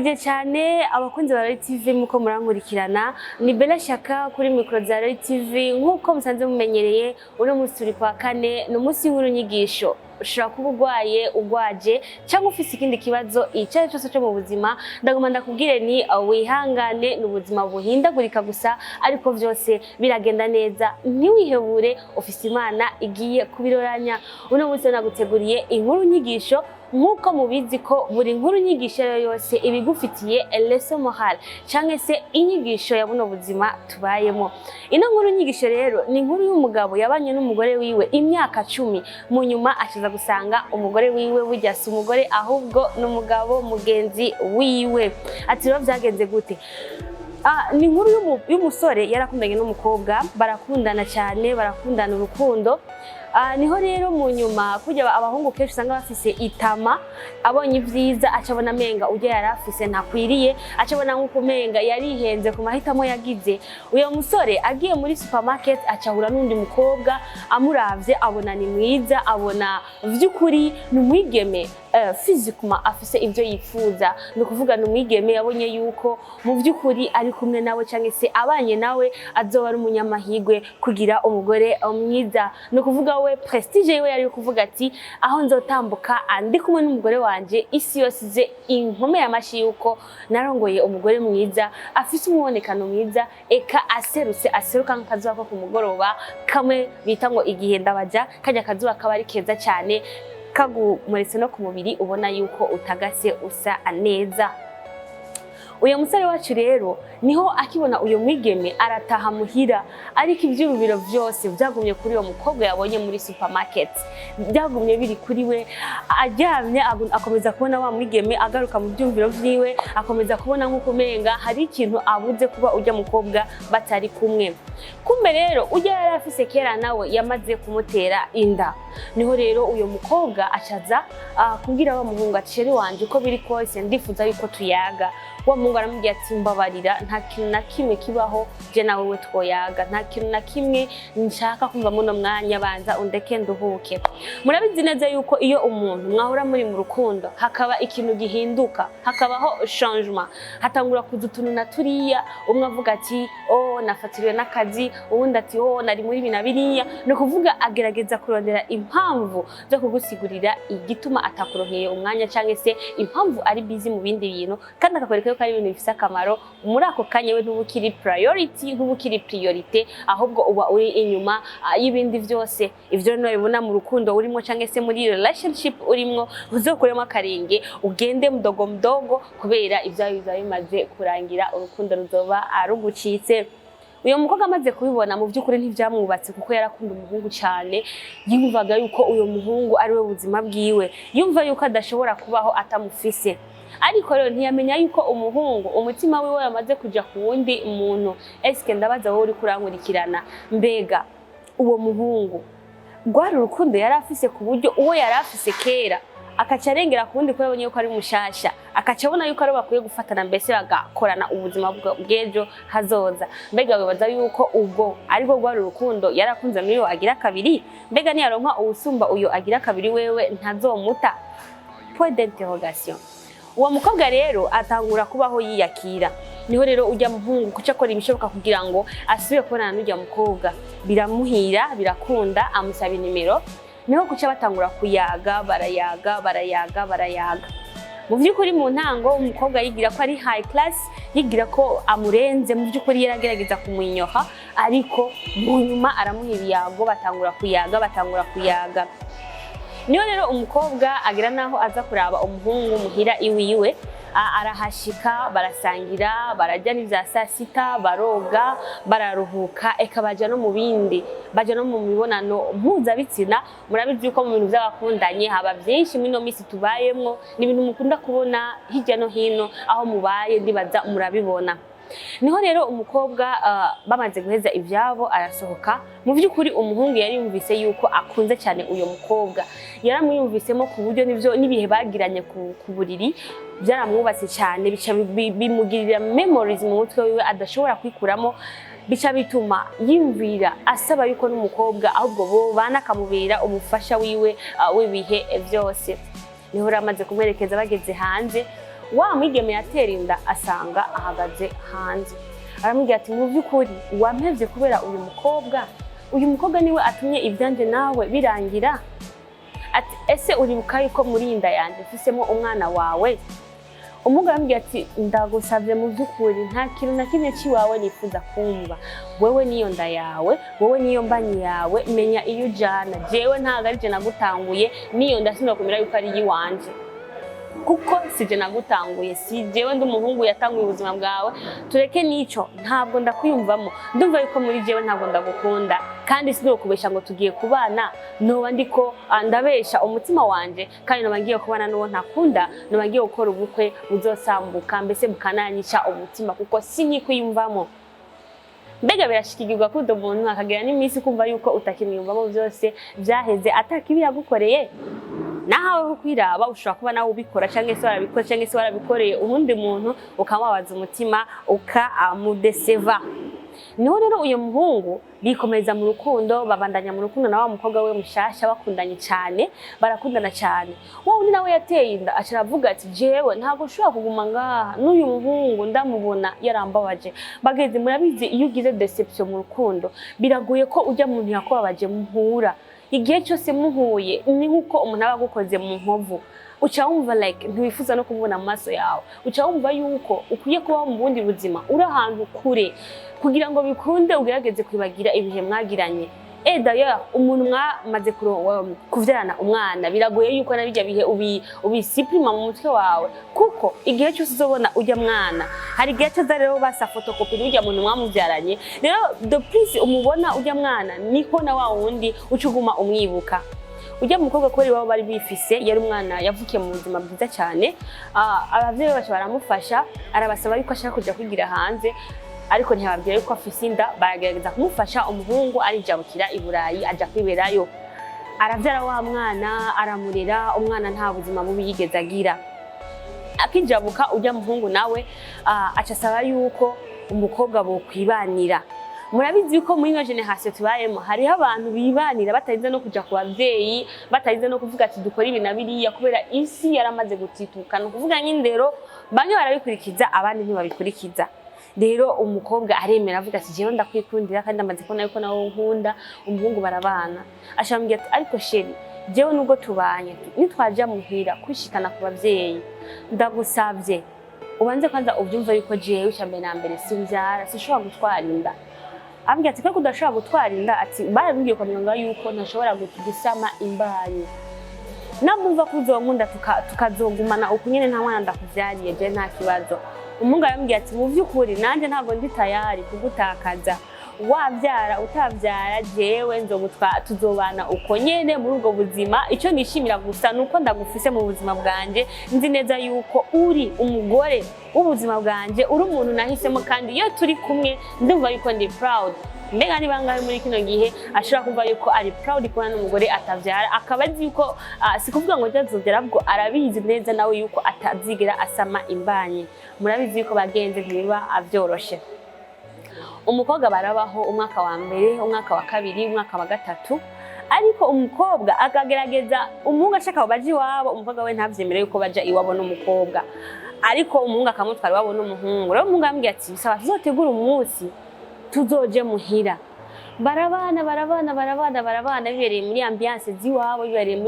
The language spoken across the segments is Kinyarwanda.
Ndabaramukije cyane abakunzi ba Royal TV muko murankurikirana ni Bella Shaka kuri micro za Royal TV nkuko musanze mumenyereye uno munsi turi kwa kane no munsi nkuru nyigisho ushobora kuba ugwaye ugwaje cyangwa ufise ikindi kibazo icyaje cyose cyo mu buzima ndaguma ndakubwire ni wihangane n'ubuzima buhindagurika gusa ariko byose biragenda neza ntiwihebure ufise Imana igiye kubiroranya uno munsi naguteguriye inkuru nyigisho nkuko mubizi ko buri nkuru nyigisho yose ibigufitiye leçon morale canke se inyigisho ya buno buzima tubayemo. Ino nkuru nyigisho rero ni inkuru y'umugabo yabanye n'umugore wiwe imyaka 10 mu nyuma akiza gusanga umugore wiwe bujyase umugore ahubwo n'umugabo mugenzi wiwe. Ati rero byagenze gute? Ni inkuru y'umusore yarakundanye n'umukobwa barakundana cyane barakundana urukundo. Niho rero mu nyuma kujya abahungu kenshi usanga bafise itama abonye ivyiza acabona menga uje yarafise ntakwiriye acabona nkuko menga yarihenze ku mahitamo yagize. Uyo musore agiye muri supermarket acahura n'undi mukobwa amuravye abona ni mwiza abona vy'ukuri n'umwigeme physiquement afise ivyo yifuza no kuvuga n'umwigeme yabonye yuko mu vy'ukuri ari kumwe nawe canke se abanye nawe azoba ari umunyamahigwe kugira umugore mwiza no kuvuga we prestige yiwe yari kuvuga ati aho nzotambuka andi kumwe n'umugore wanje isi yose ize inkome y'amashi yuko narongoye umugore mwiza afise umubonekano mwiza eka aseruka nkazuba ko ku mugoroba kamwe bita ngo igihe ndabaja kajya kazuba kabari keza cyane kagumuretse no ku mubiri ubona yuko utagase usa neza. Uyo musore wacu rero niho akibona uyo mwigeme arataha muhira ariko ivyurubiro vyose byagumye kuri uyo mukobwa yabonye muri supermarket byagumye biri kuri we ajyamye akomeza kubona wa mwigeme agaruka mu byumviro vyiwe akomeza kubona nkuko menga hari ikintu abuze kuba ujya mukobwa batari kumwe. Kumbe rero ujya yarafise kera nawe yamaze kumutera inda. Niho rero uyo mukobwa acaza kubwira wa muhungu ati sheri wanje uko biri kose ndifuza yuko tuyaga. Wa mungu aramubwira ati mbabarira nta kintu na kimwe kibaho je nawe we twoyaga nta kintu na kimwe nshaka kumva muno mwanya banza undeke nduhuke. Murabizi neza yuko iyo umuntu mwahura muri mu rukundo hakaba ikintu gihinduka hakabaho changement hatangura kuzutuntu na turiya umwe avuga ati nafatiriwe n'akazi uwundi ati nari muri binabiriya no kuvuga agerageza kurondera impamvu zo kugusigurira igituma atakuroheye umwanya canke se impamvu ari busy mu bindi bintu kandi akakwereka ko ari ibintu bifise akamaro muri ako kanya we ntubukiri priority ntubukiri priorite ahubwo uba uri inyuma y'ibindi byose. Ivyo no bibona mu rukundo urimo canke se muri relationship urimo uzokuremo akarenge ugende mdogo mdogo kubera ivyo biza bimaze kurangira urukundo ruzoba arugucitse. Uyo mukobwa amaze kubibona mu by'ukuri ntivyamwubatse kuko yarakunda umuhungu cyane yumvaga yuko uyo muhungu ari we buzima bwiwe yumva yuko adashobora kubaho atamufise. Ariko rero ntiyamenya yuko umuhungu umutima wiwe yamaze kuja ku wundi muntu. Eske ndabaza wowe uri kurankurikirana mbega uwo muhungu gwari urukundo yarafise ku buryo uwo yarafise kera akaca arengera ku wundi ko yabonye yuko ari mushasha akaca abona yuko ari bakwiye gufatana mbese bagakorana ubuzima bw'ejo hazoza. Mbega wibaza yuko ubwo ariko gwari urukundo yarakunze muri yo agira kabiri mbega niyaronka ubusumba uyo agira kabiri wewe ntazomuta? Point d'interrogation. Uwo mukobwa rero atangura kubaho yiyakira. Niho rero ujya muhungu kuca akora ibishoboka kugira ngo asubire kubonana n'ujya mukobwa biramuhira birakunda amusaba nimero. Niho kuca batangura kuyaga barayaga. Mu by'ukuri mu ntango umukobwa yigira ko ari high class yigira ko amurenze mu by'ukuri yaragerageza kumunyoha ariko mu nyuma aramuha ibiyago batangura kuyaga. Niyo rero umukobwa agira naho aza kuraba umuhungu muhira iwiwe arahashika barasangira barajya n'ivya sasita baroga bararuhuka eka baja no mu bindi baja no mu mibonano mpuzabitsina. Murabizi yuko mu bintu by'abakundanye haba byinshi mino misi tubayemwo ni ibintu mukunda kubona hirya no hino aho mubaye ndibaza murabibona. Niho rero umukobwa bamaze guheza ivyabo arasohoka. Mu by'ukuri umuhungu yari yumvise yuko akunze cyane uyo mukobwa yaramuyumvisemo ku buryo nivyo nibihe bagiranye ku buriri byaramwubatse cyane bica bimugirira memories mu mutwe wiwe adashobora kwikuramo bica bituma yimvira asaba yuko n'umukobwa ahubwo bo banakamubera umufasha wiwe wibihe byose. Niho ramaze kumwerekeza bageze hanze wa mwigeme yatera inda asanga ahagaze hanze aramubwira ati mu by'ukuri wampevye kubera uyu mukobwa niwe atumye ibyanje nawe birangira ati ese uribuka yuko muri inda yanje mfisemo umwana wawe umugabo aramubwira ati ndagusabye mu by'ukuri nta kintu na kimwe ciwawe nifuza kumva wewe niyo nda yawe wowe niyo mbanyi yawe menya iyo ujana jewe ntago ari je nagutanguye niyo nda sinokumira yuko ari yiwanje kuko sije nagutanguye si jewe ndi umuhungu yatanguye ubuzima bwawe tureke nico ntabwo ndakwiyumvamo ndumva yuko muri jewe ntabwo ndagukunda kandi sinokubesha ngo tugiye kubana noba ndiko ndabesha umutima wanje kandi noba ngiye kubana n'uwo ntakunda noba ngiye gukora ubukwe buzosambuka mbese bukananyisha umutima kuko sinkikwiyumvamo mbega birashikigirwa ko umuntu akagira n'iminsi kumva yuko utakimwiyumvamo byose byaheze atakibi yagukoreye nahawe kwiraba ushobora kuba nawe ubikora cyangwa se warabikora cyangwa se warabikoreye ubundi muntu ukamubabaza umutima ukamudeseva niho rero uyu muhungu bikomeza mu rukundo babandanya mu rukundo na wa mukobwa we mushasha bakundanye cyane barakundana cyane wowe undi nawe yateye inda acaravuga ati jewe ntago ushobora kuguma ngaha n'uyu muhungu ndamubona yarambabaje bageze murabizi iyo ugize deception mu rukundo biragoye ko ujya mu ntu yakubabaje muhura igihe cyose muhuye ni nkuko umuntu aba agukoze mu nkovu uca wumva like ntiwifuza no kumubona mu maso yawe uca wumva yuko ukwiye kubaho mu bundi buzima uri ahantu kure kugira ngo bikunde ugerageze kwibagira ibihe mwagiranye d'ailleurs umuntu mwamaze kuvyarana umwana biragoye yuko nabijya bihe ubisiprima mu mutwe wawe kuko igihe cyose uzobona ujya mwana hari igihe cyaza rero basa photocopy n'ujya muntu mwamuvyaranye rero the please umubona ujya mwana niko na wa wundi ucuguma umwibuka ujya mukobwa ko babo bari bifise yari umwana yavukiye mu buzima bwiza cyane abavyeyi bacu baramufasha arabasaba yuko ashaka kuja kwigira hanze ariko ntibabwira yuko afise inda baragerageza kumufasha umuhungu arijabukira i Burayi aja kwiberayo aravyara wa mwana aramurera umwana nta buzima bubi yigeze agira akijabuka ujya muhungu nawe acasaba yuko umukobwa bo kwibanira murabizi yuko muri generation tubayemo hariho abantu bibanira batarinze no kuja ku bavyeyi batarinze no kuvuga ati dukora ibi nabiriya kubera isi yaramaze gutituka no kuvuga nk'indero bamwe barabikurikiza abandi ntibabikurikiza rero umukobwa aremera avuga ati jewe ndakwikundira kandi amaze kubona yuko nawe nkunda umuhungu barabana ashambye ati ariko sheri jewe nubwo tubanye nitwaja muhira kwishikana ku bavyeyi ndagusavye ubanze kwanza ubyumva yuko jewe cyambe na mbere simbyara sishobora gutwara inda ambye ati ko kudashobora gutwara inda ati barambwiye ko myonga yuko ntashobora gusama imbanyi namumva kuzonkunda tukazogumana ukunyene nta mwana ndakuvyariye je nta kibazo umunga yambwiye ati mu by'ukuri nanje ntago ndi tayari kugutakaza wabyara utabyara jewe tuzobana uko nyene muri ubwo buzima icyo nishimira gusa nuko ndagufise mu buzima bwanje nzi neza yuko uri umugore w'ubuzima bwanje uri umuntu nahisemo kandi iyo turi kumwe ndumva yuko ndi proud mbega ni bangahe muri kino gihe ashobora kumva yuko ari proud kubana n'umugore atavyara akaba azi yuko sikuvuga ngo jazogera bwo arabizi neza nawe yuko atazigera asama imbanyi murabizi yuko bagenze ntibiba avyoroshe umukobwa barabaho umwaka wa mbere umwaka wa kabiri umwaka wa gatatu ariko umukobwa akagerageza umuhungu ashaka baje iwabo umukobwa we ntavyemere yuko baja iwabo n'umukobwa ariko umuhungu akamutwara iwabo n'umuhungu rero umuhungu ambwiye ati bisaba tuzotegura umunsi tuzoje muhira barabana bibereye muri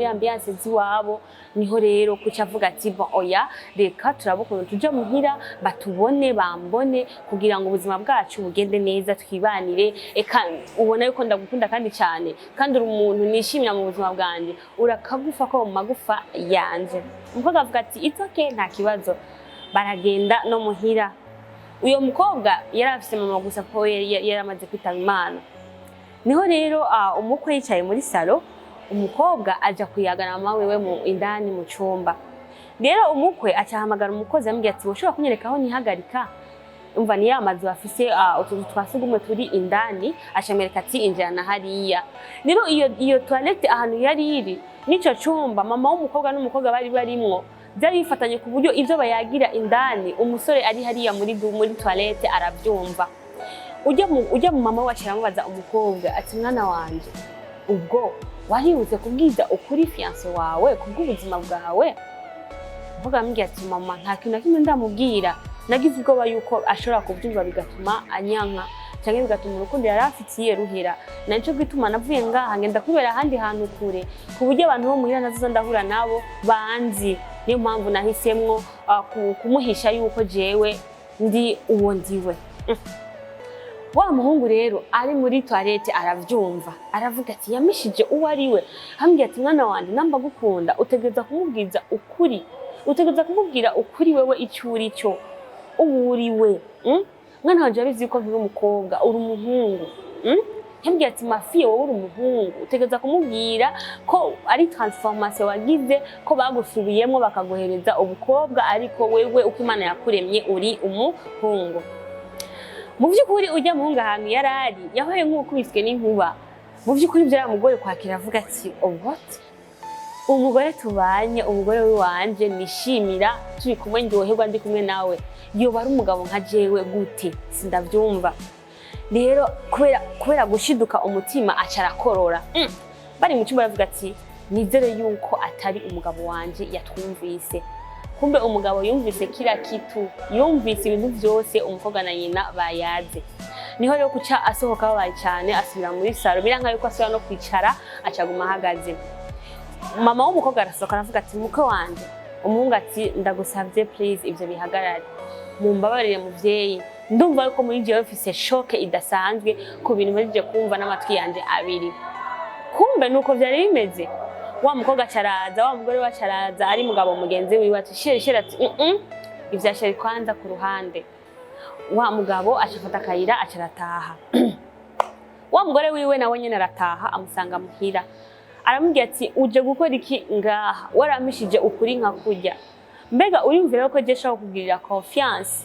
ambiance ziwabo niho rero kuca avuga ati oya reka turabukunda tuje muhira batubone bambone kugira ngo ubuzima bwacu bugende neza twibanire eka ubona yuko ndagukunda kandi cyane kandi uri umuntu nishimira mu buzima bwanje urakagufa ko mu magufa yanje umukobwa avuga ati it's okay nta kibazo baragenda no muhira uyo mukobwa yarafise mama gusa ko yaramaze kwitaba Imana niho rero umukwe yicaye muri salo umukobwa aja kuyagana mama wewe mu indani mu cyumba rero umukwe acahamagara umukozi amubwira ati ushobora kunyereka aho nihagarika umva ni yamaze bafise utuzu twasugumwe turi indani ashamereka ati injana hariya rero iyo toilette ahantu yari iri nico cyumba mama w'umukobwa n'umukobwa bari barimwo byari bifatanye ku buryo ivyo bayagira indani umusore ari hariya muri toilette arabyumva ujya mu mama wacu aramubaza umukobwa ati mwana wanje ubwo waribuze kubwiza ukuri fiance wawe kubw'ubuzima bwawe umukobwa arambwira ati mama nta kintu na kimwe ndamubwira, nagize ubwoba yuko ashobora kubyumva bigatuma anyanka cyangwa bigatuma urukundo yari afitiye ruhera. Naco gituma navuye ngaha ngenda kubera ahandi hantu kure ku buryo abantu bo muhira nazo ndahura nabo banzi. Niyo mpamvu nahisemwo kumuhisha yuko jewe ndi uwo ndiwe. Wa muhungu rero ari muri toilette aravyumva, aravuga ati yamishije uwo ari we. Hambye ati mwana wanje namba gukunda utegeza kumubwiza ukuri, utegeza kumubwira ukuri wewe icyo uri cyo uburiwe. Mwana wanje abizi ko uri umukobwa uri umuhungu. Hambye ati mafiye wowe uri umuhungu utegeza kumubwira ko ari transformation wagize, ko bagusubiyemo bakaguhereza ubukobwa, ariko wewe uko Imana yakuremye uri umuhungu. Mu by'ukuri ujya muhunga ahantu yarari yabaye nk'ukubiswe n'inkuba. Mu by'ukuri byaramugore kwakira avuga ati what, umugore tubanye, umugore wanje nishimira turi kumwe ndyoherwa ndi kumwe nawe, yoba ari umugabo nka jewe gute? Sindavyumva. Rero kubera gushiduka umutima acarakorora. Bari mu cyumba aravuga ati nizere yuko atari umugabo wanje yatwumvise. Kumbe umugabo yumvise kila kitu, yumvise ibintu byose umukobwa na nyina bayaze. Niho rero kuca asohoka babaye cyane, asubira muri salo biranka yuko asubira no kwicara acaguma ahagaze. Mama w'umukobwa arasohoka aravuga ati muko wanje, umuhungu ati ndagusavye please ibyo bihagarare, mumbabarire muvyeyi, ndumva yuko muri jewe mfise shock idasanzwe ku bintu mpejeje kumva n'amatwi yanje abiri. Kumbe nuko byari bimeze. Wa mukobwa caraza, wa mugore wa caraza ari mugabo mugenzi wiwe ati shere ati ivya shere kwanza ku ruhande. Wa mugabo acafata kayira acarataha. Wa mugore wiwe nawe nyene arataha amusanga muhira. Aramubwira ati uje gukora iki ngaha, waramishije ukuri nka kurya. Mbega uriyumvira ko je shaka kugirira confiance,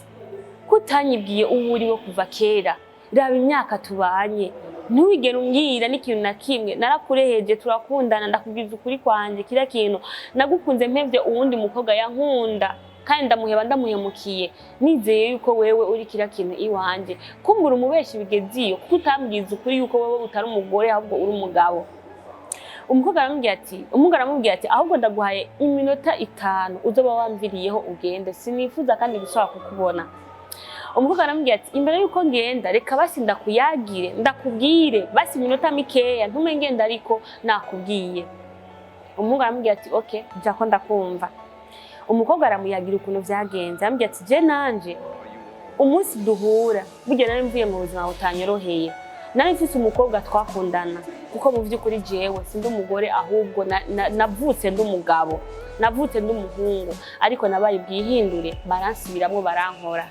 kutanyibwiye uburiwe kuva kera, raba imyaka tubanye, ntuwigere umbwira n'ikintu na kimwe, narakureheje turakundana ndakubwiza ukuri kwanje kira kintu, nagukunze mpevye uwundi mukobwa yankunda kandi ndamuheba ndamuhemukiye, nizeye yuko wewe uri kira kintu iwanje. Kumbura umubeshi bigeziyo kutambwiza ukuri yuko wewe utari umugore ahubwo uri umugabo. Umukobwa aramubwira ati ahubwo ndaguhaye iminota 5 uzoba wamviriyeho ugende, sinifuza kandi gusaba kukubona. Umukobwa aramubwira ati imbere yuko ngenda reka basi ndakuyagire ndakubwire basi iminota mikeya ntume ngenda ariko nakubwiye. Umuhungu aramubwira ati okay njako ndakumva. Umukobwa aramuyagira ukuntu vyagenze, aramubwira ati je nanje umunsi duhura burya nari mvuye mu buzima butanyoroheye, nari mfise umukobwa twakundana kuko mu by'ukuri jewe sindi umugore ahubwo navutse ndi umugabo, navutse ndi umuhungu, ariko nabaye bwihindure baransubiramwo barankora.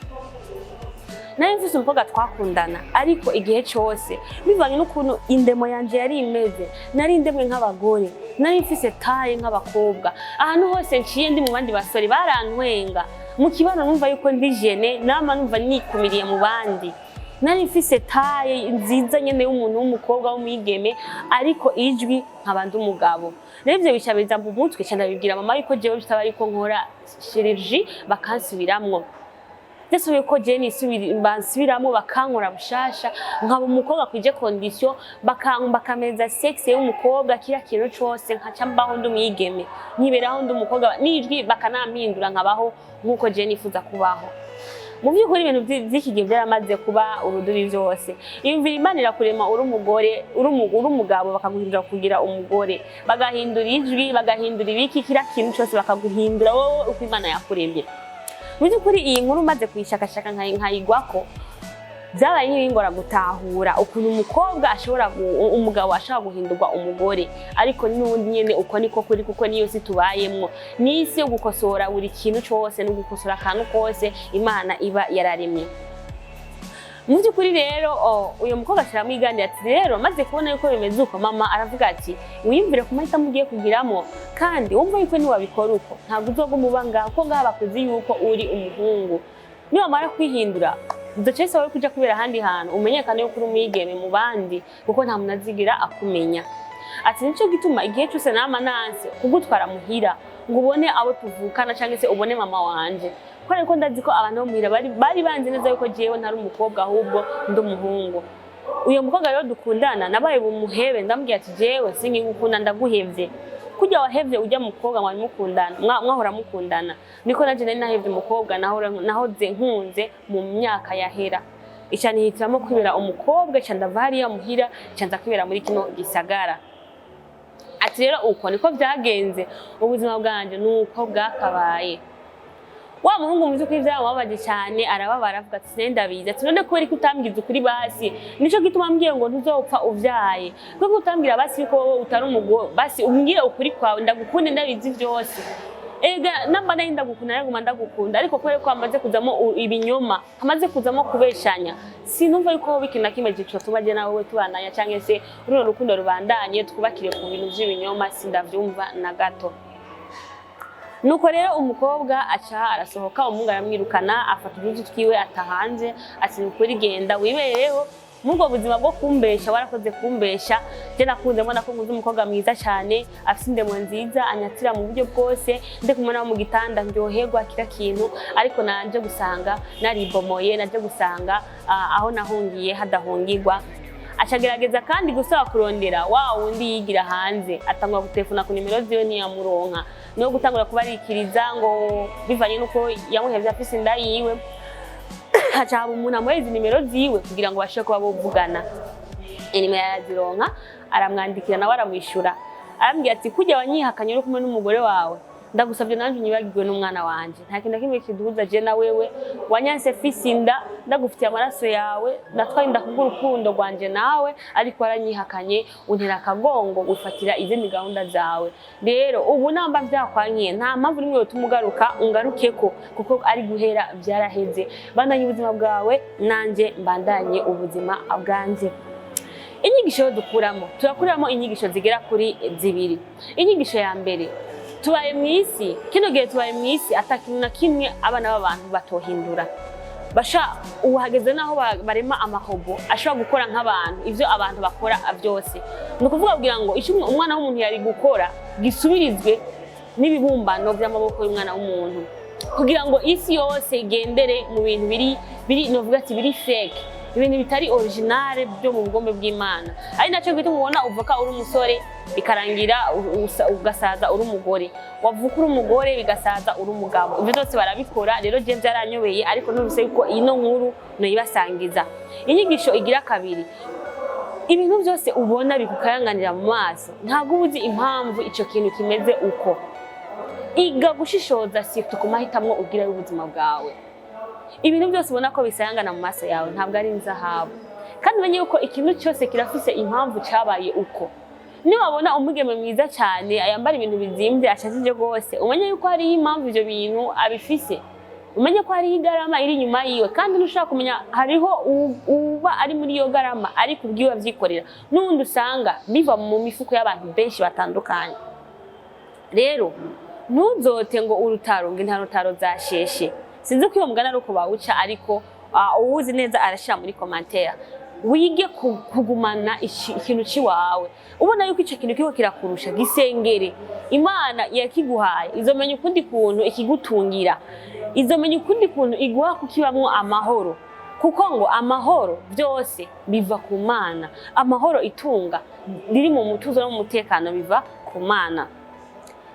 Nari mfise umukobwa twakundana ariko igihe cyose bivanye n'ukuntu indemo yanje yari imeze, nari indemwe nk'abagore, nari mfise taye nk'abakobwa, ahantu hose nciye ndi mu bandi basore barantwenga, mu kibano numva yuko ndi jene, nama numva nikumiriye mu bandi. Nari mfise taye nziza nyene y'umuntu w'umukobwa w'umwigeme, ariko ijwi nkabandi umugabo. Rero ivyo bicabiriza mu mutwe cyane bibwira mama yuko jewe bitaba ariko nkora chirurgie bakansubiramwo. Ndetse yuko je nisubiramo bakankora bushasha, nkaba umukobwa kwije condition bakameza sexe y'umukobwa kira kintu cyose nkaca mbaho ndi umwigeme, nkiberaho ndi umukobwa nijwi bakanampindura nkabaho nkuko je nifuza kubaho. Mu by'ukuri ibintu by'ikige byaramaze kuba urudubi byose. Imvira Imana irakurema uri umugore, uri umugabo bakaguhindura kugira umugore, bagahindura ijwi, bagahindura ibiki kira kintu cyose bakaguhindura wowe uko Imana yakuremye. Mu by'ukuri iyi nkuru maze kuyishakashaka nkayigwako byabaye nk'ibingora gutahura ukuntu umukobwa ashobora umugabo ashaka guhindurwa umugore, ariko n'ubundi nyene uko niko kuri kuko niyo si tubayemwo, n'isi yo gukosora buri kintu cyose no gukosora akantu kose Imana iba yararemye. Mu by'ukuri rero uyu mukobwa aramwiganira ati rero maze kubona yuko bimeze uko, mama aravuga ati wiyumvire ku mahitamo ugiye kugiramo kandi wumva yuko niwabikora uko ntabwo uzoguma ubanga ko ngaha bakuzi yuko uri umuhungu. Niwamara kwihindura udacese wawe kuja kubera ahandi hantu umenyekane yuko uri umwigeme mu bandi kuko nta muntu azigira akumenya. Ati nico gituma igihe cyose nama nanse kugutwara muhira ngo ubone abo tuvukana cyangwa se ubone mama wanje, ko ndazi ko abantu bo muhira bari banzi neza yuko jewe ntari umukobwa ahubwo ndi umuhungu. Uyo mukobwa rero dukundana nabaye bumuhebe, ndambwiye ati jewe singi gukunda ndaguhevye kujya wahevye ujya mukobwa mwari mukundana mwahora mukundana niko naje nari nahevye umukobwa nahoze nkunze mu myaka yahera icani hitiramo kwibera umukobwa cyandava hariya muhira cyanza kwibera muri kino gisagara. Ati rero uko niko byagenze ubuzima bwanje nuko bwakabaye. Wa muhungu muzi ko ivyawe wabaje cyane arababara avuga ati senda biza ati none ko uri kutambwiza ukuri basi nico gituma mbwiye ngo ntuzopfa uvyaye kuko utambwira basi ko wowe utari umugo basi umbwire ukuri kwawe ndagukunde ndabizi byose ega namba nayo ndagukunda ariko ndagukunda ariko kwere ko amaze kuzamo ibinyoma amaze kuzamo kubeshanya sinumva yuko bikina kimeje cyo tumaje nawe we tubananya cyangwa se runo rukundo rubandanye twubakire ku bintu by'ibinyoma sindavyumva na gato. Nuko rero umukobwa aca arasohoka umuhungu aramwirukana afata uduti twiwe atahanze ati nukuri genda wibereho mubwo buzima bwo kumbesha warakoze kumbesha je nakunze mbona ko nkuze umukobwa mwiza cyane afite indemo nziza anyatira mu buryo bwose nde kumana mu gitanda ndyoherwa kira kintu ariko nanje gusanga naribomoye naje gusanga aho nahungiye hadahungirwa. Acagerageza kandi gusaba kurondera wa wundi yigira hanze atangwa gutelefona ku nimero ziwe niyamuronka no gutangura kubarikiriza ngo bivanye nuko yamuhevye afise inda yiwe haca umuntu amwezi nimero ziwe kugira ngo bashe kuba bovugana. Nimero yazironka aramwandikira nawe aramwishura arambwira ati kujya wanyihakanye uri kumwe n'umugore wawe ndagusabye nanje nyibagirwe n'umwana wanje nta kintu kimwe kiduhuza je na wewe wanyanse fisinda ndagufitiye amaraso yawe natwaye ndakugura urukundo rwanje nawe ariko aranyihakanye untera akagongo gufatira izindi gahunda zawe. Rero ubu namba vyakwankiye nta mpamvu nimwe utumugaruka ungarukeko kuko ari guhera byaraheze bandanye ubuzima bwawe nanje mbandanye ubuzima bwanje. Inyigisho dukuramo turakuramo inyigisho zigera kuri zibiri. Inyigisho ya mbere tubaye mwisi kino gihe tubaye mwisi atakintu na kimwe abana b'abantu batohindura basha uhageze naho barema amahobo ashobora gukora nk'abantu ivyo abantu bakora byose nukuvuga kugira ngo icyo umwana w'umuntu yari gukora gisubirizwe n'ibibumbano by'amaboko y'umwana w'umuntu kugira ngo isi yose igendere mu bintu biri novuga ati biri fake ibintu bitari original byo mu bugombe bw'Imana ari naco gituma ubona uvuka uri umusore bikarangira ugasaza uri umugore wavuka uri umugore bigasaza uri umugabo ibyo byose barabikora. Rero je byaranyobeye ariko nubise yuko ino nkuru no yibasangiza. Inyigisho igira kabiri ibintu byose ubona bikukayanganira mu maso ntago ubuzi impamvu ico kintu kimeze uko iga gushishoza sifite kumahitamwo ugira ubuzima bwawe. Ibintu byose ubona ko bisayangana mu maso yawe ntabwo ari inzahabu kandi umenye yuko ikintu cyose kirafise impamvu cyabaye uko. Ni wabona umugeme mwiza cyane ayambara ibintu bizimvye ashajije gose umenye yuko hari impamvu ibyo bintu abifise umenye ko hari igarama iri nyuma yiwe kandi nushaka kumenya hariho uba ari muri iyo garama ari kubwiwe vyikorera n'undi usanga biva mu mifuko y'abantu benshi batandukanye. Rero ntuzote ngo urutaronga intarutaro zasheshe sinzi ko iyo mugana ari uko bawuca ariko uwuzi neza arashira muri commentaire wige kugumana ikintu ciwawe ubona yuko ico kintu kiko kirakurusha gisengere Imana yakiguhaye izomenya ukundi kuntu ikigutungira izomenya ukundi kuntu iguha kukibamwo amahoro kuko ngo amahoro byose biva ku Mana amahoro itunga riri mu mutuzo no mu mutekano biva ku Mana.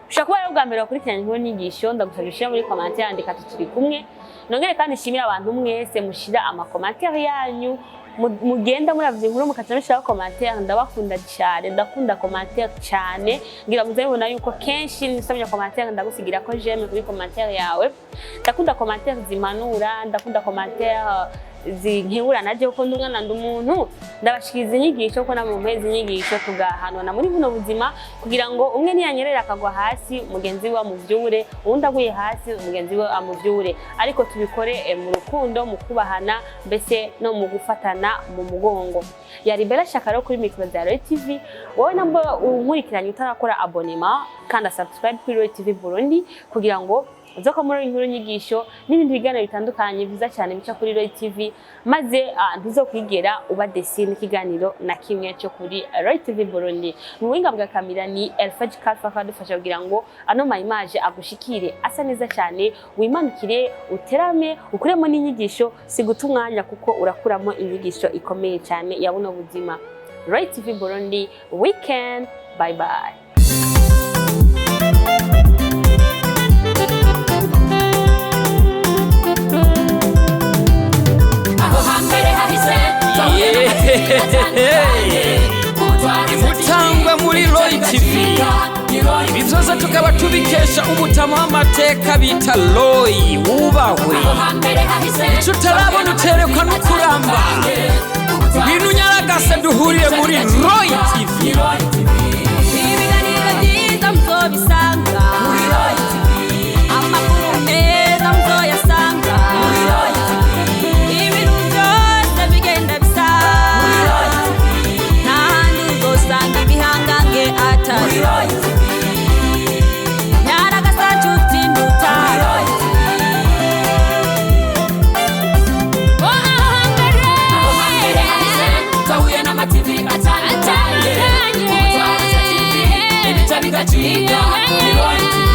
Ushaka rero bwambere bakurikiranye nkuru nyigisho ndagusabishira muri commentaire andika turi kumwe nongere kandi shimira abantu mwese mushira ama commentaire yanyu mugenda muravye inkuru mukacamishira commentaire ndabakunda cyane ndakunda commentaire cyane ngira muzabona yuko kenshi nisomya commentaire ndagusigira ko j'aime kuri commentaire yawe ndakunda commentaire zimanura ndakunda commentaire zinkebura naje uko ndumwana ndumuntu ndabashikiriza inyigisho ko namumpeza inyigisho tugahanona muri buno buzima kugira ngo umwe niyanyerera akagwa hasi mugenzi we amuvyure uwundi aguye hasi mugenzi we amuvyure ariko tubikore mu rukundo mu kubahana mbese no mu gufatana mu mugongo. Yari Bella Shaka rero kuri micro za Royal TV wowe nabwo unkurikiranye utarakora abonnement kandi subscribe kuri Royal TV Burundi kugira ngo uzoka muri inkuru nyigisho n'ibindi biganiro bitandukanye biza cyane bica kuri Royal TV maze ntizokwigera uba desine kiganiro na kimwe cyo kuri Royal TV Burundi. Mu buhinga bwa kamera ni Elfaj Kalfa kadufasha kugira ngo ano ma image agushikire asa neza cyane wimanukire uterame ukuremo n'inyigisho siguta umwanya kuko urakuramo inyigisho ikomeye cyane ya buno buzima. Royal TV Burundi weekend bye bye. Imutangwa muri Roy TV. Ibi vyose tukaba tubikesha umutama w'amateka bita Roy wubahwe. Ico utarabona uterekwa n'ukuramba. Ibintu nyaragase duhuriye muri Roy TV. Ibiganiro vyiza muzobisanga muri Roy TV. Amakuru meza muzoyasanga muri Roy TV. Ibintu vyose bigenda bisa muri Roy TV. Ntahandi uzosanga ibihangange atari Roy TV. Nyaragasa cutsinduta muri Roy TV. Tahuye n'amativi atandukanye. Umutwaro TV, ibitabo bigacika muri Roy TV.